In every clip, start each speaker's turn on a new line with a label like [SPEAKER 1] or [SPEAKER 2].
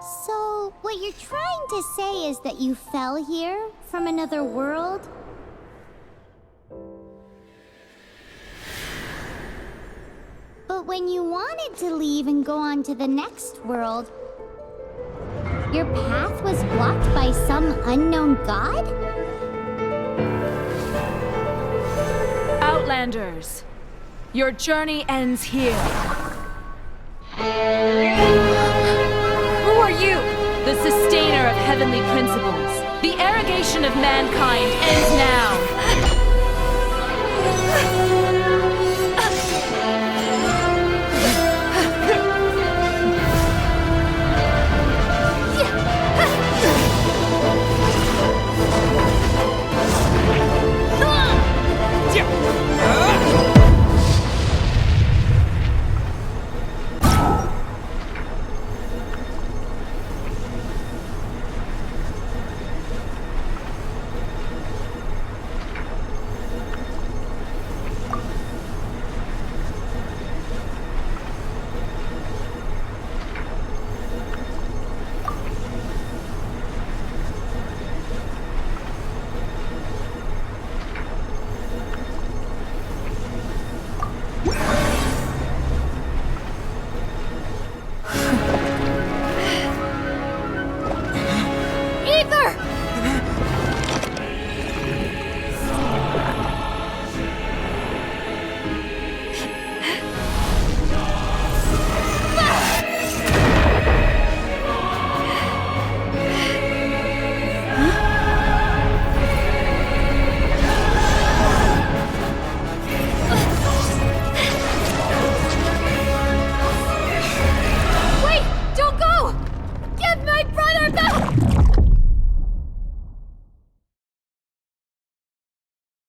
[SPEAKER 1] So, what you're trying to say is that you fell here from another world? But when you wanted to leave and go on to the next world, your path was blocked by some unknown god?
[SPEAKER 2] Outlanders, your journey ends here. Who are you? The sustainer of heavenly principles. The arrogation of mankind ends now.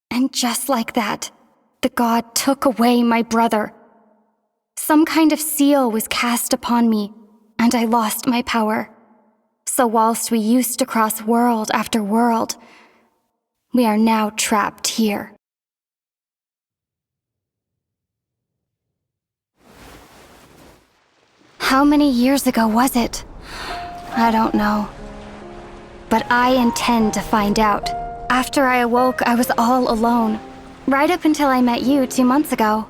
[SPEAKER 3] And just like that, the god took away my brother. Some kind of seal was cast upon me, and I lost my power. So whilst we used to cross world after world, we are now trapped here. How many years ago was it? I don't know. But I intend to find out. After I awoke, I was all alone. Right up until I met you 2 months ago.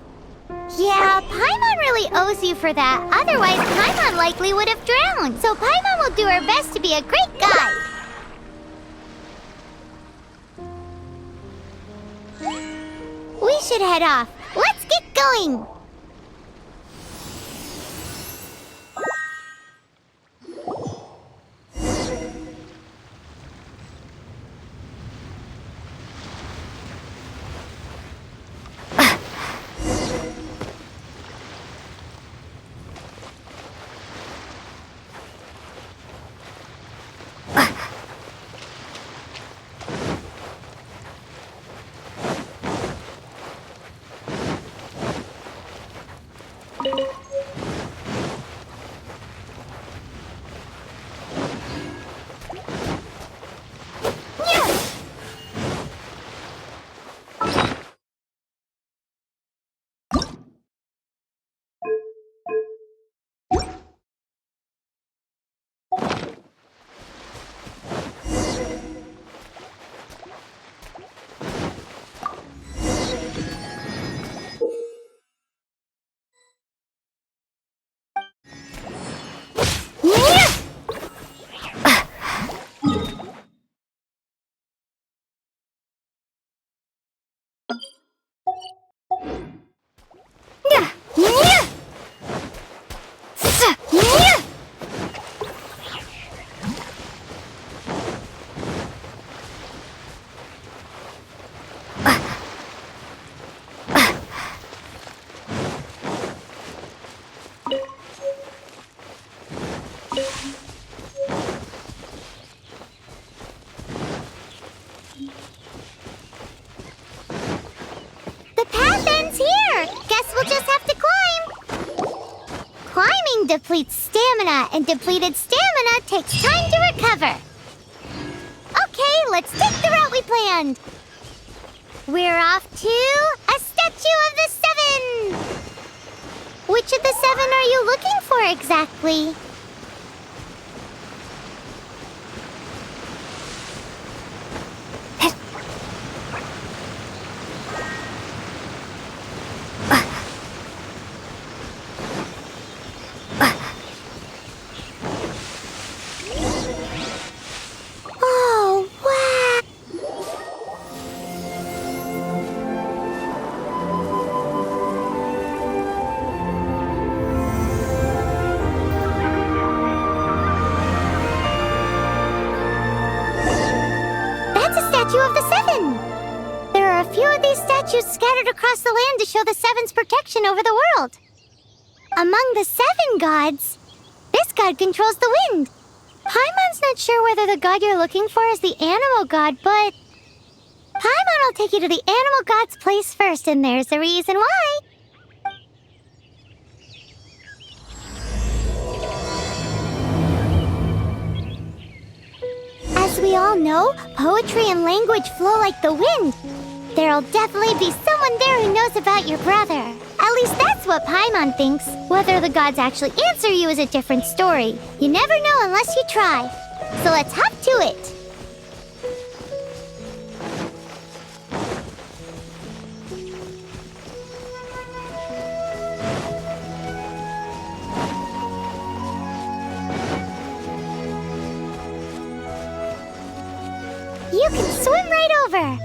[SPEAKER 1] Yeah, Paimon really owes you for that. Otherwise, Paimon likely would have drowned. So Paimon will do her best to be a great guide. We should head off. Let's get going. Depletes stamina, and depleted stamina takes time to recover. Okay, let's take the route we planned. We're off to a statue of the 7. Which of the 7 are you looking for exactly? statues scattered across the land to show the Seven's protection over the world. Among the 7 gods, this god controls the wind. Paimon's not sure whether the god you're looking for is the animal god, but Paimon will take you to the animal god's place first, and there's the reason why. As we all know, poetry and language flow like the wind. There'll definitely be someone there who knows about your brother. At least that's what Paimon thinks. Whether the gods actually answer you is a different story. You never know unless you try. So let's hop to it. You can swim right over.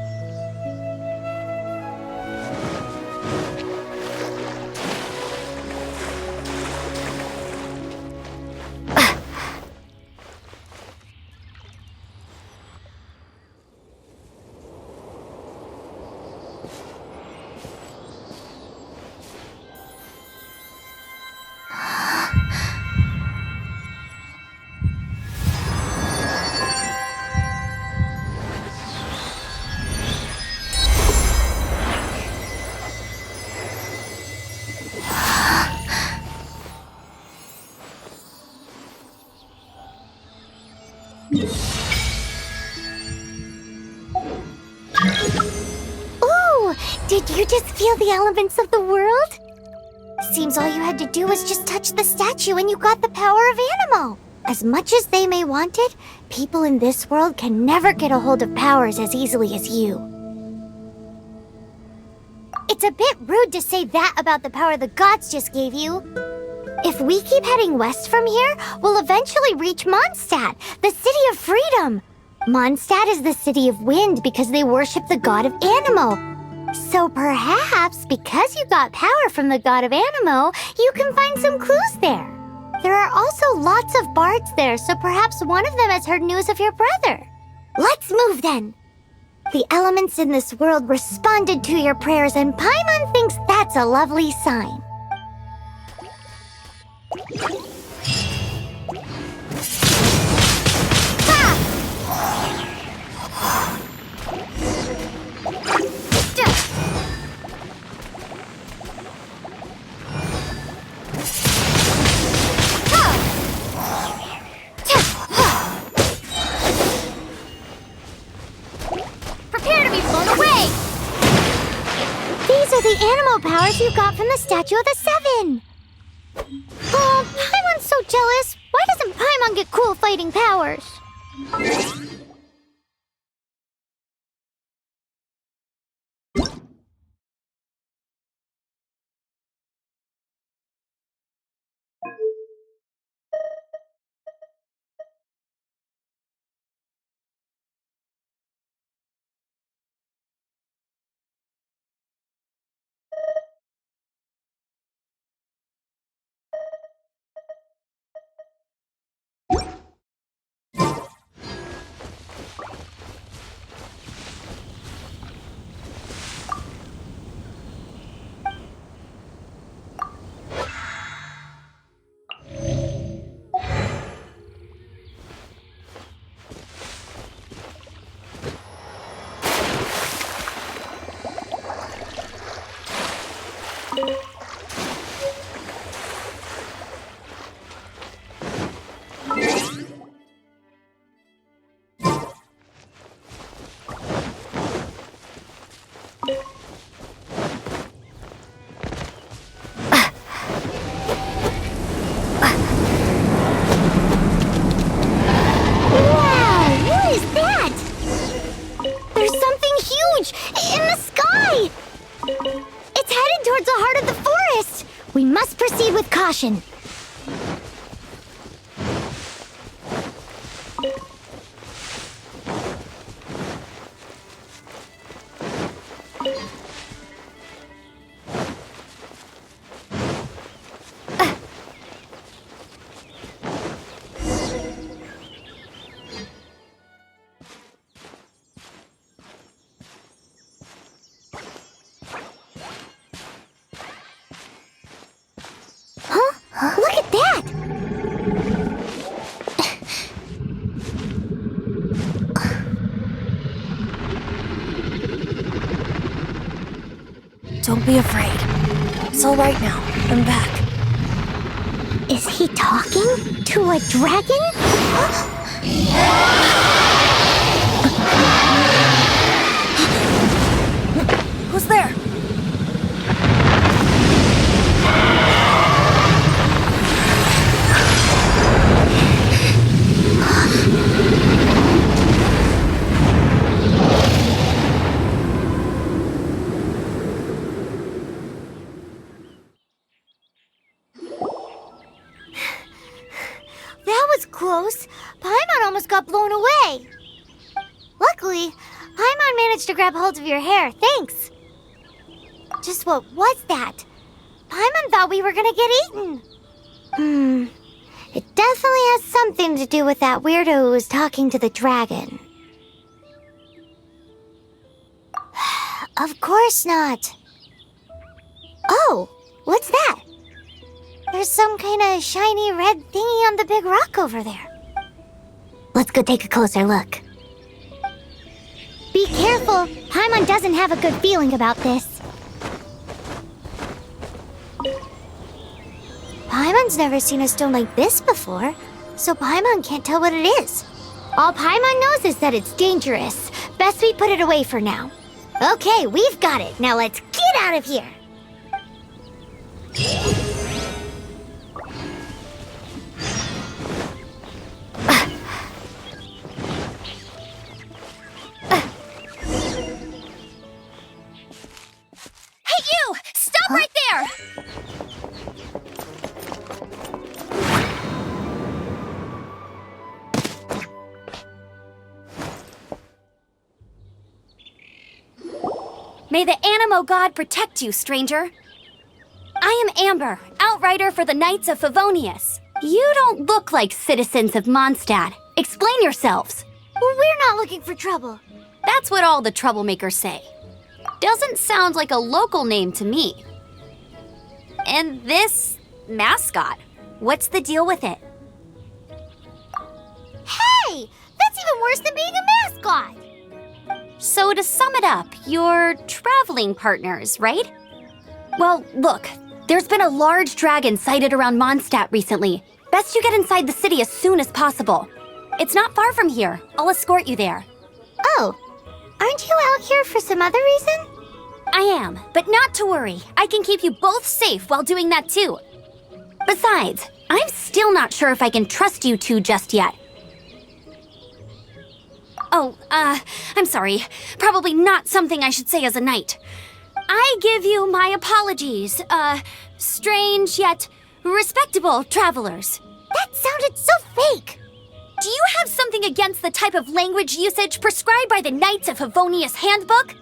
[SPEAKER 1] Ooh! Did you just feel the elements of the world? Seems all you had to do was just touch the statue and you got the power of Animo. As much as they may want it, people in this world can never get a hold of powers as easily as you. It's a bit rude to say that about the power the gods just gave you. If we keep heading west from here, we'll eventually reach Mondstadt, the city of freedom. Mondstadt is the city of wind because they worship the god of Animo. So perhaps, because you got power from the god of Animo, you can find some clues there. There are also lots of bards there, so perhaps one of them has heard news of your brother. Let's move then. The elements in this world responded to your prayers, and Paimon thinks that's a lovely sign. Prepare to be blown away! These are the animal powers you got from the Statue of the Seven. Oh, Paimon's so jealous. Why doesn't Paimon get cool fighting powers? We must proceed with caution.
[SPEAKER 4] Don't be afraid. It's all right now. I'm back.
[SPEAKER 1] Is he talking to a dragon?
[SPEAKER 4] Who's there?
[SPEAKER 1] That was close. Paimon almost got blown away. Luckily, Paimon managed to grab hold of your hair. Thanks. Just what was that? Paimon thought we were gonna get eaten. It definitely has something to do with that weirdo who was talking to the dragon. Of course not. Oh, what's that? There's some kind of shiny red thingy on the big rock over there. Let's go take a closer look. Be careful. Paimon doesn't have a good feeling about this. Paimon's never seen a stone like this before, so Paimon can't tell what it is. All Paimon knows is that it's dangerous. Best we put it away for now. Okay, we've got it. Now let's get out of here.
[SPEAKER 2] Hey, you! Stop right there! May the Animo God protect you, stranger. I am Amber, outrider for the Knights of Favonius. You don't look like citizens of Mondstadt. Explain yourselves.
[SPEAKER 1] We're not looking for trouble.
[SPEAKER 2] That's what all the troublemakers say. Doesn't sound like a local name to me. And this mascot, what's the deal with it?
[SPEAKER 1] Hey! That's even worse than being a mascot!
[SPEAKER 2] So to sum it up, you're traveling partners, right? Well, look, there's been a large dragon sighted around Mondstadt recently. Best you get inside the city as soon as possible. It's not far from here. I'll escort you there.
[SPEAKER 1] Oh, aren't you out here for some other reason?
[SPEAKER 2] I am, but not to worry. I can keep you both safe while doing that too. Besides, I'm still not sure if I can trust you two just yet. Oh, I'm sorry. Probably not something I should say as a knight. I give you my apologies, strange yet respectable travelers.
[SPEAKER 1] That sounded so fake.
[SPEAKER 2] Do you have something against the type of language usage prescribed by the Knights of Favonius Handbook?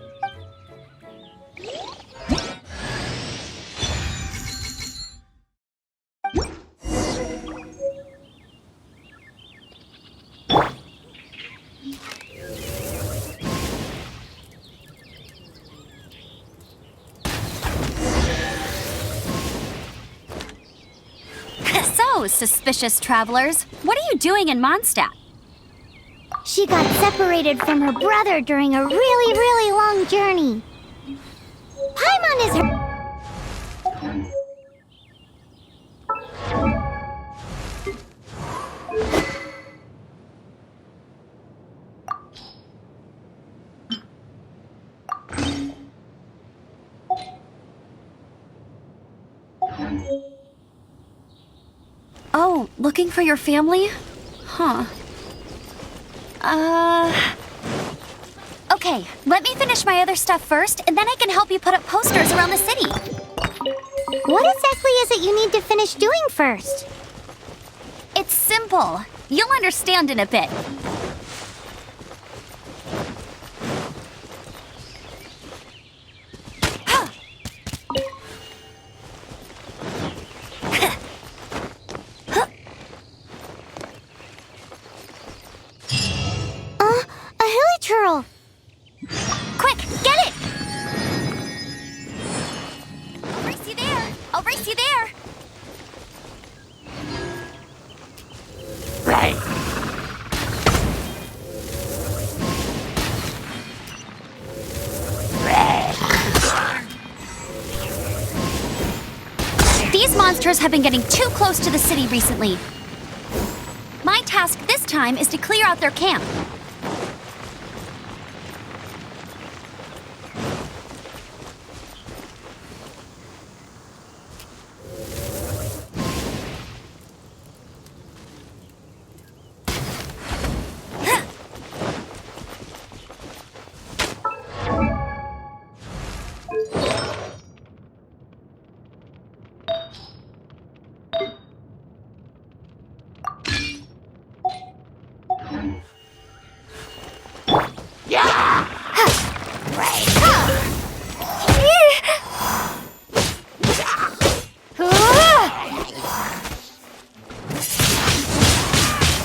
[SPEAKER 2] So, suspicious travelers, what are you doing in Mondstadt?
[SPEAKER 1] She got separated from her brother during a really, really long journey. Paimon is her...
[SPEAKER 2] Oh, looking for your family? Huh. Okay, let me finish my other stuff first, and then I can help you put up posters around the city.
[SPEAKER 1] What exactly is it you need to finish doing first?
[SPEAKER 2] It's simple. You'll understand in a bit.
[SPEAKER 1] A hilly churl.
[SPEAKER 2] Quick, get it! I'll race you there! I'll race you there!
[SPEAKER 5] Right.
[SPEAKER 2] monsters have been getting too close to the city recently. My task this time is to clear out their camp.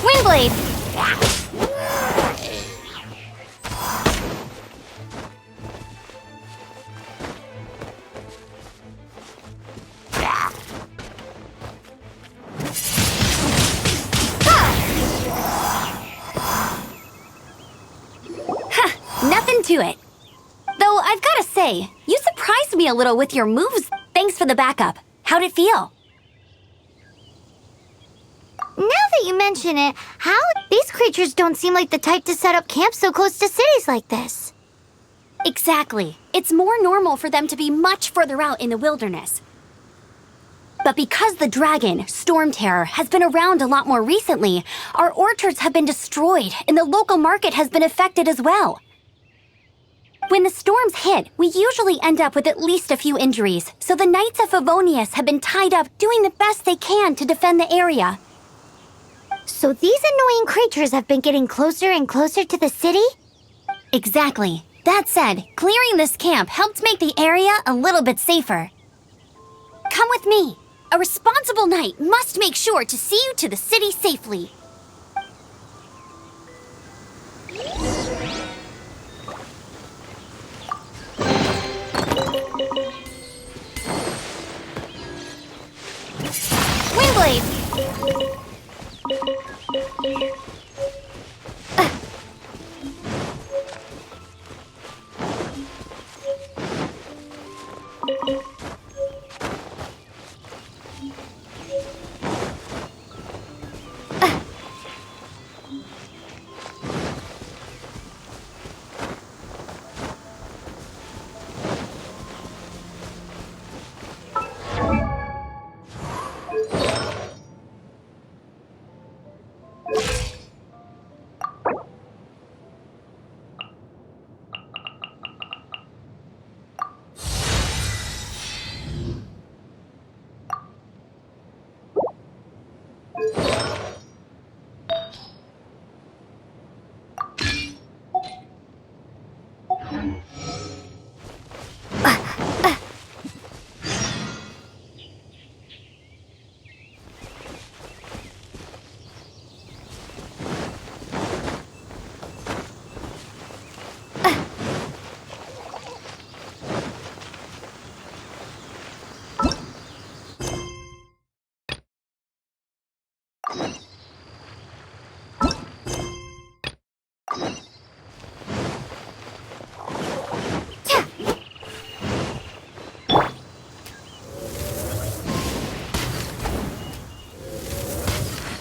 [SPEAKER 2] Windblade! Nothing to it. Though I've gotta say, you surprised me a little with your moves. Thanks for the backup. How'd it feel?
[SPEAKER 1] Now that you mention it, how these creatures don't seem like the type to set up camp so close to cities like this.
[SPEAKER 2] Exactly. It's more normal for them to be much further out in the wilderness. But because the dragon, Storm Terror, has been around a lot more recently, our orchards have been destroyed and the local market has been affected as well. When the storms hit, we usually end up with at least a few injuries, so the Knights of Favonius have been tied up doing the best they can to defend the area.
[SPEAKER 1] So these annoying creatures have been getting closer and closer to the city?
[SPEAKER 2] Exactly. That said, clearing this camp helped make the area a little bit safer. Come with me. A responsible knight must make sure to see you to the city safely. Windblade!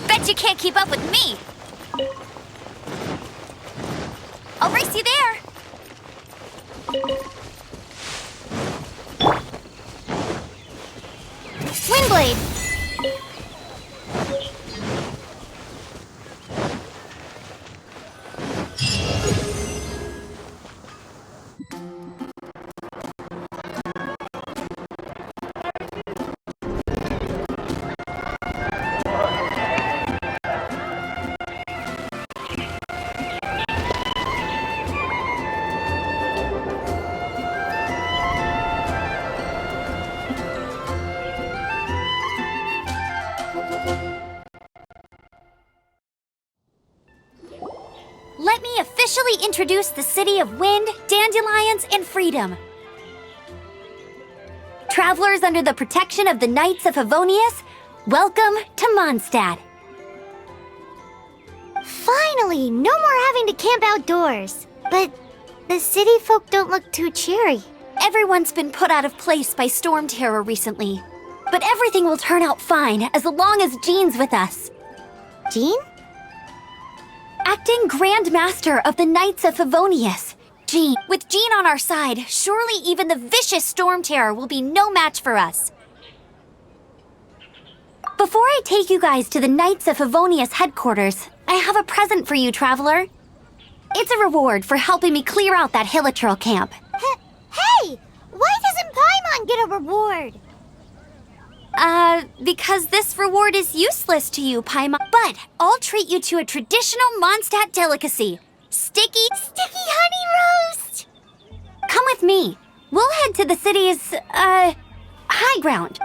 [SPEAKER 2] Bet you can't keep up with me! I'll race you there! Windblade! Let me officially introduce the city of wind, dandelions, and freedom. Travelers under the protection of the Knights of Favonius, welcome to Mondstadt.
[SPEAKER 1] Finally, no more having to camp outdoors. But the city folk don't look too cheery.
[SPEAKER 2] Everyone's been put out of place by Storm Terror recently. But everything will turn out fine as long as Jean's with us.
[SPEAKER 1] Jean?
[SPEAKER 2] Acting Grand Master of the Knights of Favonius. Jean. With Jean on our side, surely even the vicious Storm Terror will be no match for us. Before I take you guys to the Knights of Favonius headquarters, I have a present for you, Traveler. It's a reward for helping me clear out that Hilichurl camp.
[SPEAKER 1] Hey! Why doesn't Paimon get a reward?
[SPEAKER 2] Because this reward is useless to you, Paimon. But I'll treat you to a traditional Mondstadt delicacy. Sticky
[SPEAKER 1] honey roast!
[SPEAKER 2] Come with me. We'll head to the city's, high ground.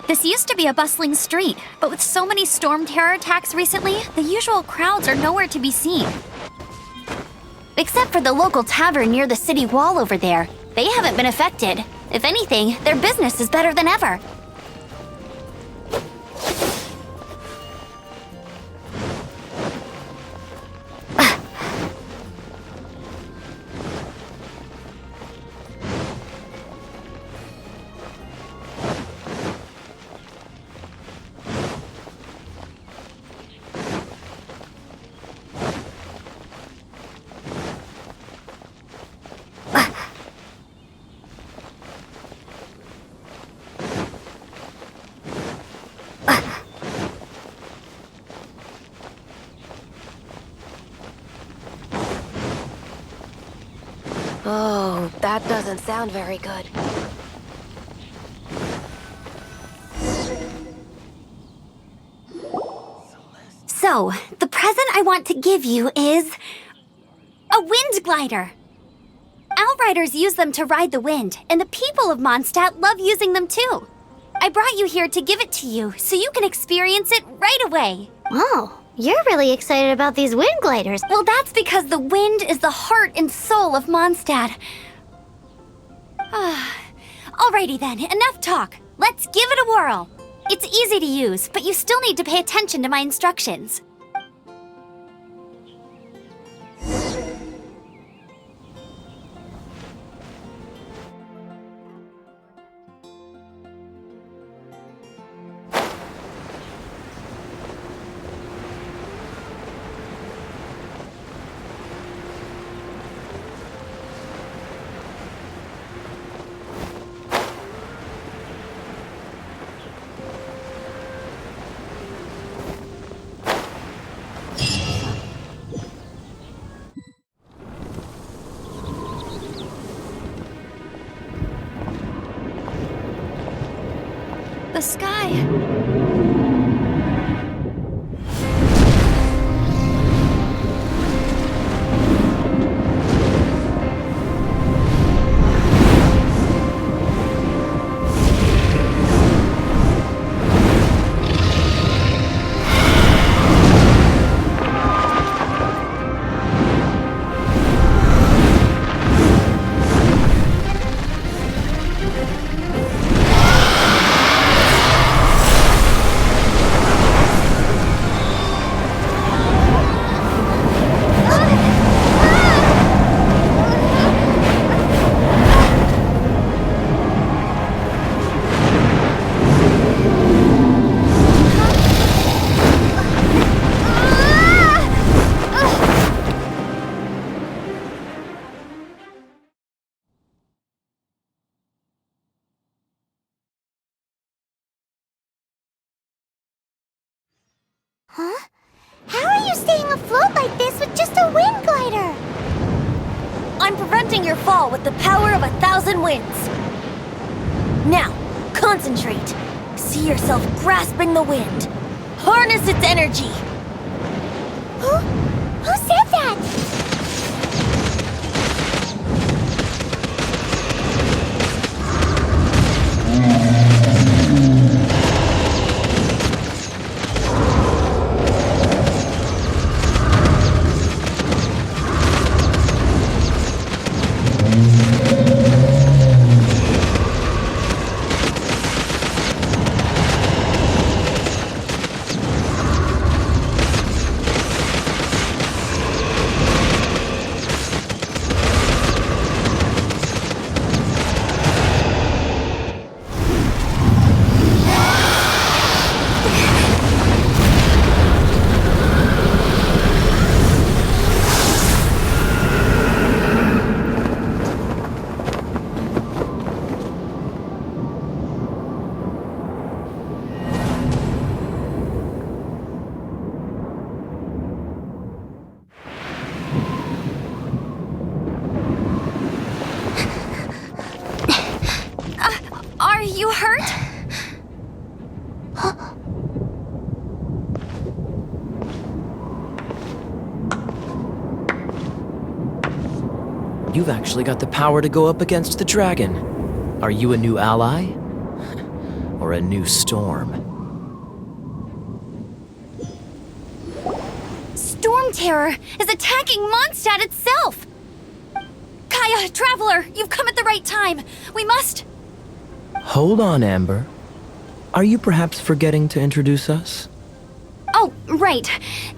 [SPEAKER 2] This used to be a bustling street, but with so many Storm Terror attacks recently, the usual crowds are nowhere to be seen. Except for the local tavern near the city wall over there. They haven't been affected. If anything, their business is better than ever.
[SPEAKER 4] Oh, that doesn't sound very good.
[SPEAKER 2] So, the present I want to give you is a wind glider. Outriders use them to ride the wind, and the people of Mondstadt love using them too. I brought you here to give it to you, so you can experience it right away.
[SPEAKER 1] Wow, you're really excited about these wind gliders.
[SPEAKER 2] Well, that's because the wind is the heart and soul of Mondstadt. Alrighty then, enough talk. Let's give it a whirl. It's easy to use, but you still need to pay attention to my instructions. The sky.
[SPEAKER 1] Huh? How are you staying afloat like this with just a wind glider?
[SPEAKER 4] I'm preventing your fall with the power of 1,000 winds. Now, concentrate. See yourself grasping the wind. Harness its energy.
[SPEAKER 1] Who said that?
[SPEAKER 5] You've actually got the power to go up against the dragon. Are you a new ally? Or a new storm?
[SPEAKER 2] Storm Terror is attacking Mondstadt itself! Kaya, Traveler, you've come at the right time. We must...
[SPEAKER 5] Hold on, Amber. Are you perhaps forgetting to introduce us?
[SPEAKER 2] Oh, right.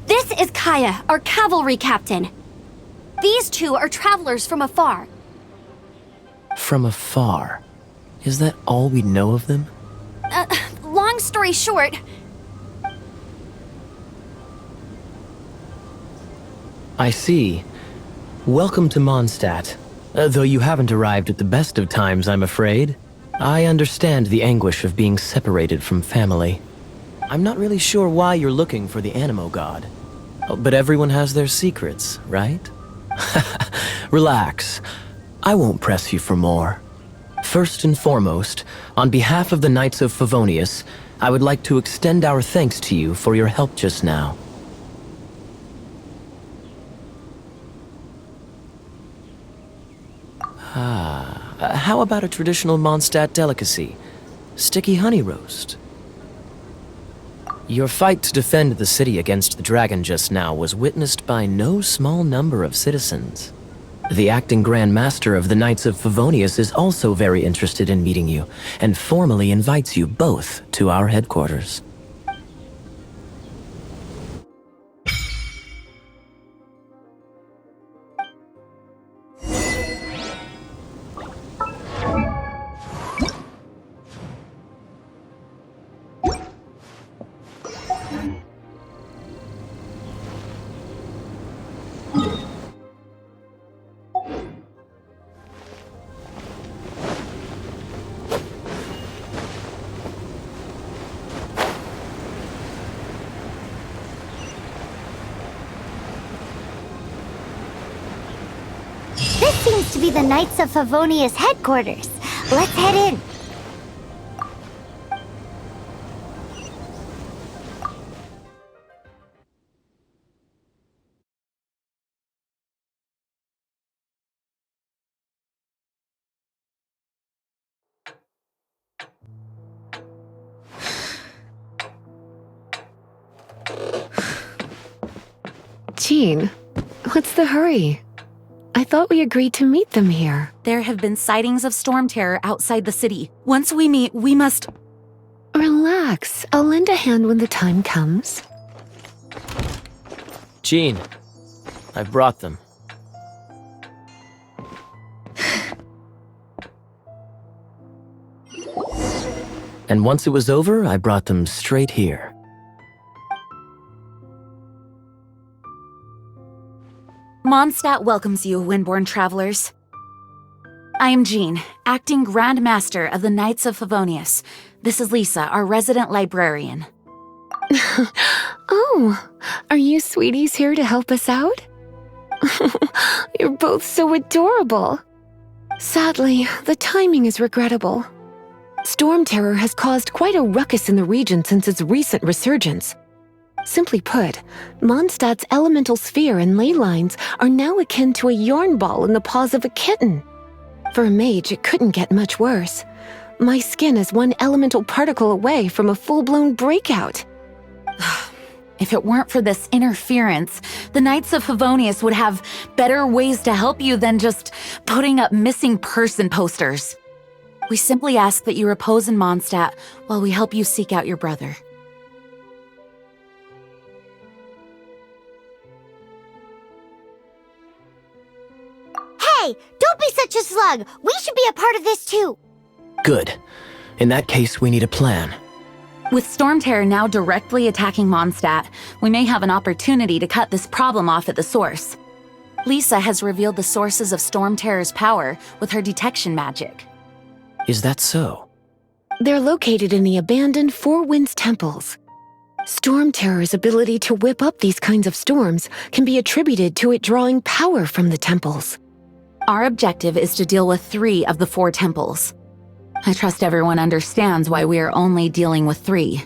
[SPEAKER 2] This is Kaya, our cavalry captain. These two are travelers from afar.
[SPEAKER 5] From afar? Is that all we know of them?
[SPEAKER 2] Long story short...
[SPEAKER 5] I see. Welcome to Mondstadt. Though you haven't arrived at the best of times, I'm afraid. I understand the anguish of being separated from family. I'm not really sure why you're looking for the Animo God. But everyone has their secrets, right? Relax. I won't press you for more. First and foremost, on behalf of the Knights of Favonius, I would like to extend our thanks to you for your help just now. How about a traditional Mondstadt delicacy? Sticky honey roast. Your fight to defend the city against the dragon just now was witnessed by no small number of citizens. The acting Grand Master of the Knights of Favonius is also very interested in meeting you, and formally invites you both to our headquarters.
[SPEAKER 1] This seems to be the Knights of Favonius headquarters. Let's head in.
[SPEAKER 6] Jean, what's the hurry? I thought we agreed to meet them here.
[SPEAKER 7] There have been sightings of storm terror outside the city. Once we meet, we must...
[SPEAKER 6] Relax. I'll lend a hand when the time comes.
[SPEAKER 5] Jean, I've brought them. And once it was over, I brought them straight here.
[SPEAKER 7] Mondstadt welcomes you, Windborn travelers. I am Jean, acting Grand Master of the Knights of Favonius. This is Lisa, our resident librarian.
[SPEAKER 6] Oh, are you sweeties here to help us out? You're both so adorable. Sadly, the timing is regrettable. Storm terror has caused quite a ruckus in the region since its recent resurgence. Simply put, Mondstadt's elemental sphere and ley lines are now akin to a yarn ball in the paws of a kitten. For a mage, it couldn't get much worse. My skin is one elemental particle away from a full-blown breakout.
[SPEAKER 7] If it weren't for this interference, the Knights of Favonius would have better ways to help you than just putting up missing person posters. We simply ask that you repose in Mondstadt while we help you seek out your brother.
[SPEAKER 1] Hey, don't be such a slug. We should be a part of this too.
[SPEAKER 5] Good. In that case, we need a plan.
[SPEAKER 7] With Storm Terror now directly attacking Mondstadt, we may have an opportunity to cut this problem off at the source. Lisa has revealed the sources of Storm Terror's power with her detection magic.
[SPEAKER 5] Is that so?
[SPEAKER 6] They're located in the abandoned Four Winds temples. Storm Terror's ability to whip up these kinds of storms can be attributed to it drawing power from the temples.
[SPEAKER 7] Our objective is to deal with 3 of the 4 temples. I trust everyone understands why we are only dealing with 3.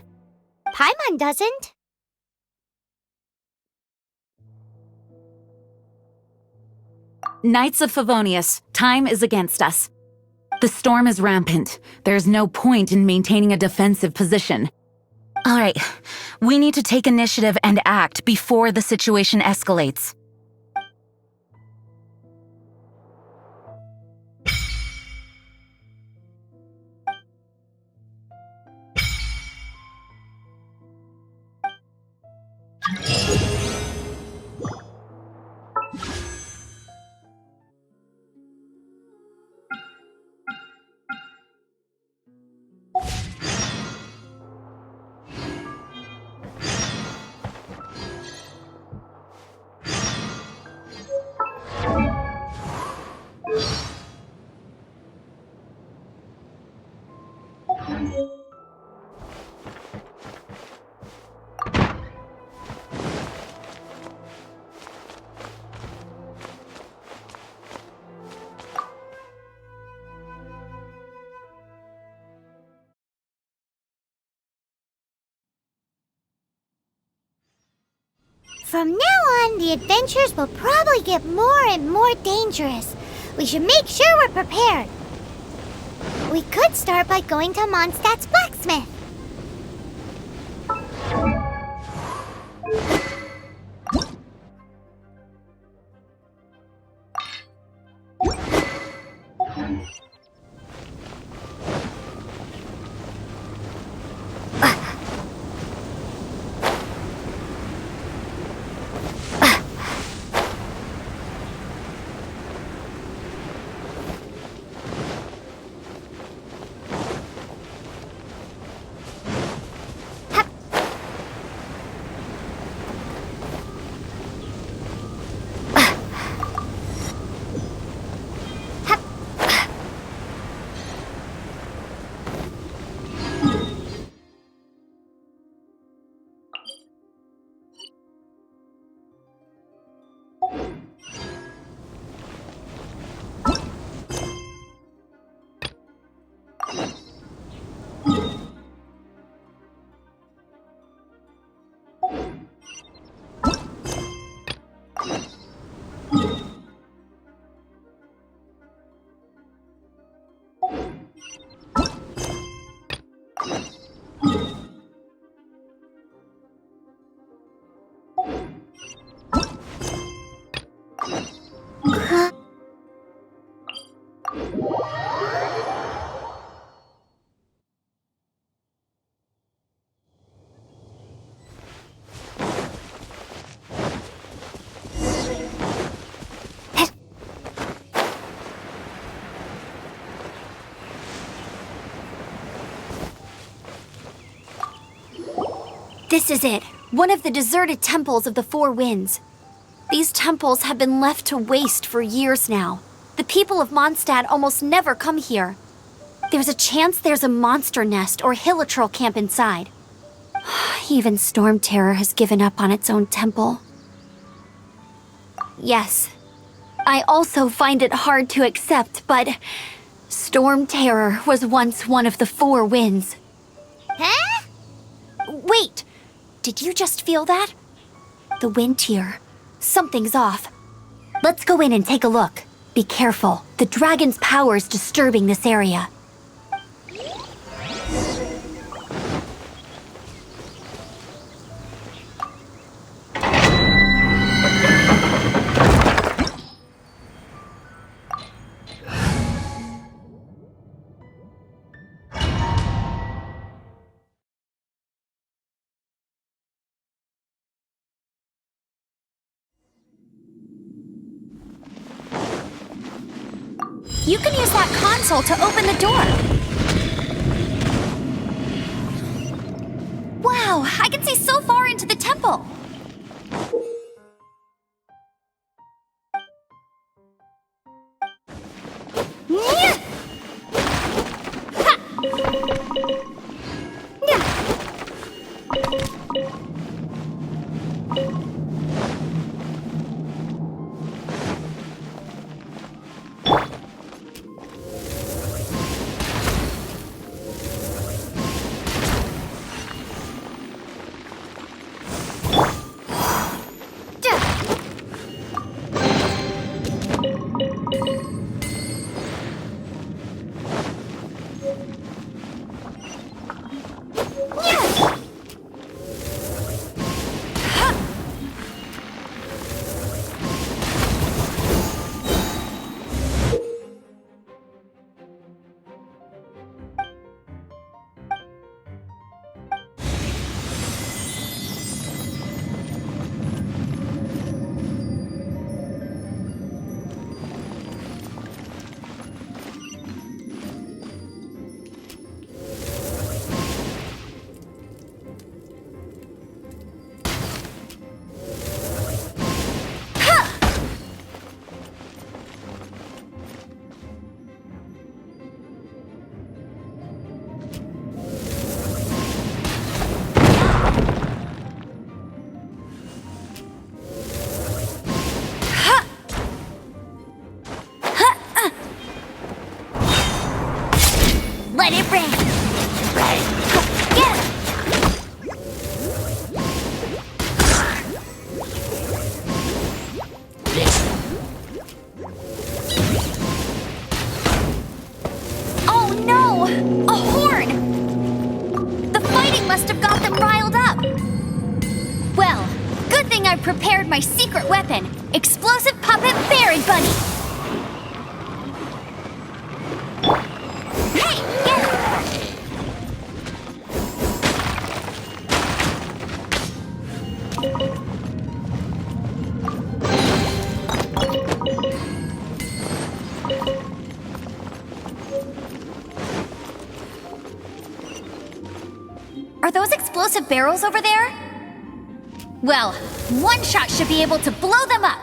[SPEAKER 1] Paimon doesn't.
[SPEAKER 7] Knights of Favonius, time is against us. The storm is rampant. There's no point in maintaining a defensive position. All right, we need to take initiative and act before the situation escalates.
[SPEAKER 1] From now on, the adventures will probably get more and more dangerous. We should make sure we're prepared. We could start by going to Mondstadt's blacksmith.
[SPEAKER 2] This is it, one of the deserted temples of the Four Winds. These temples have been left to waste for years now. The people of Mondstadt almost never come here. There's a chance there's a monster nest or hilitrol camp inside. Even Storm Terror has given up on its own temple. Yes, I also find it hard to accept, but Storm Terror was once one of the Four Winds.
[SPEAKER 1] Huh?
[SPEAKER 2] Wait! Did you just feel that? The wind here. Something's off. Let's go in and take a look. Be careful. The dragon's power is disturbing this area. You can use that console to open the door. Wow, I can see so far into the temple. have prepared my secret weapon, Explosive Puppet Fairy Bunny! Hey, get it! Are those explosive barrels over there? Well, one shot should be able to blow them up.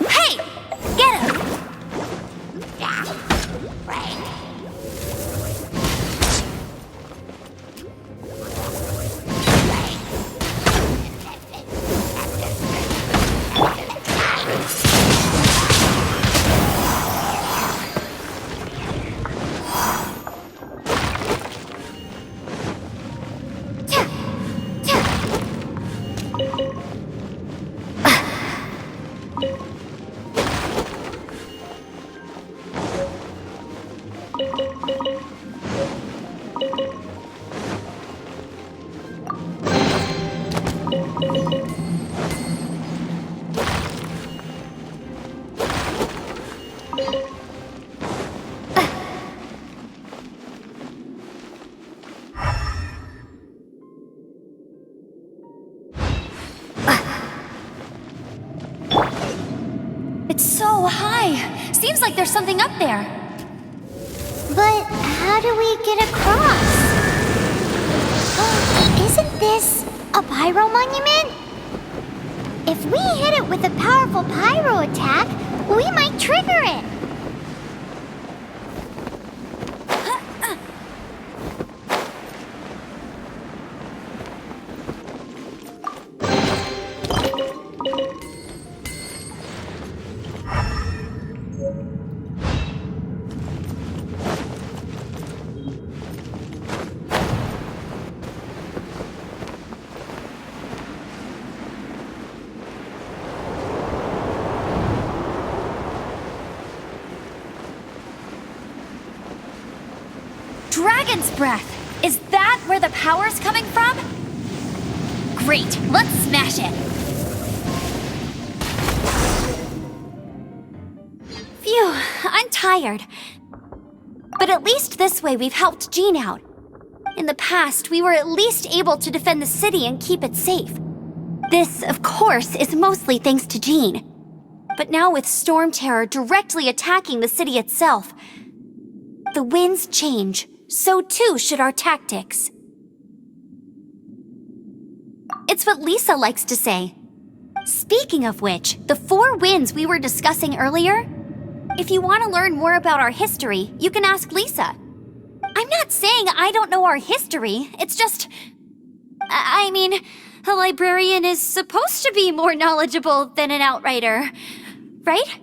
[SPEAKER 2] Hey! Get him! It's so high. Seems like there's something up there.
[SPEAKER 1] But how do we get across? Isn't this a pyro monument? If we hit it with a powerful pyro attack, we might trigger it.
[SPEAKER 2] Dragon's breath! Is that where the power's coming from? Great, let's smash it! Phew, I'm tired. But at least this way we've helped Jean out. In the past, we were at least able to defend the city and keep it safe. This, of course, is mostly thanks to Jean. But now with Storm Terror directly attacking the city itself, the winds change. So too should our tactics. It's what Lisa likes to say. Speaking of which, the 4 winds we were discussing earlier, if you want to learn more about our history, you can ask Lisa. I'm not saying I don't know our history, it's just... I mean, a librarian is supposed to be more knowledgeable than an outrider, right?